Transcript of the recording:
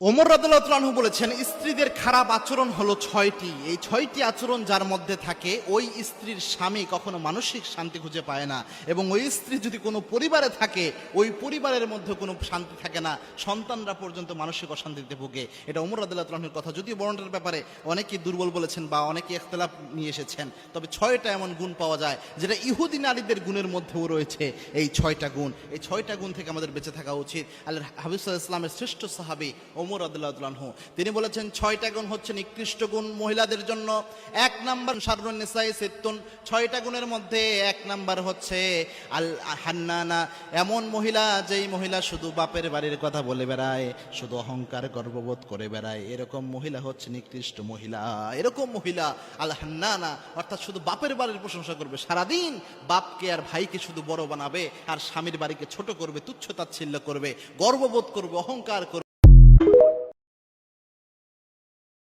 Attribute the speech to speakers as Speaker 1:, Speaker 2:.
Speaker 1: ওমর রাদিয়াল্লাহু আনহু বলেছেন, স্ত্রীদের খারাপ আচরণ হলো ৬টি। এই ৬টি আচরণ যার মধ্যে থাকে, ওই স্ত্রীর স্বামী কখনো মানসিক শান্তি খুঁজে পায় না। এবং ওই স্ত্রী যদি কোনো পরিবারে থাকে, ওই পরিবারের মধ্যে কোনো শান্তি থাকে না, সন্তানরা পর্যন্ত মানসিক অশান্তিতে ভোগে। এটা ওমর রাদিয়াল্লাহু আনহুর কথা। যদিও বর্ণনার ব্যাপারে অনেকেই দুর্বল বলেছেন বা অনেকেই ইখতিলাফ নিয়ে এসেছেন, তবে ৬টা এমন গুণ পাওয়া যায় যেটা ইহুদি নারীদের গুণের মধ্যেও রয়েছে। এই ৬টা গুণ, এই ৬টা গুণ থেকে আমাদের বেঁচে থাকা উচিত। আল্লাহর হাবিব সাল্লাল্লাহু আলাইহি ওয়াসাল্লামের শ্রেষ্ঠ সাহাবী ওমর রাদিয়াল্লাহু আনহু তিনি বলেছেন, ৬টা গুণ হচ্ছে নিকৃষ্ট গুণ মহিলাদের জন্য। ১ নাম্বার শাররুন নিসাই সিত্তুন, ৬টা গুণের মধ্যে ১ নাম্বার হচ্ছে আল হান্নানা, এমন মহিলা যেই মহিলা শুধু বাপের বাড়ির কথা বলে বেড়ায়, শুধু অহংকার গর্ববোধ করে বেড়ায়, এরকম মহিলা হচ্ছে নিকৃষ্ট মহিলা। এরকম মহিলা আল হান্নানা, অর্থাৎ শুধু বাপের বাড়ির প্রশংসা করবে, সারাদিন বাপকে আর ভাইকে শুধু বড় বানাবে, আর স্বামীর বাড়িকে ছোট করবে, তুচ্ছ তাচ্ছিল্য করবে, গর্ববোধ করবে, অহংকার করবে।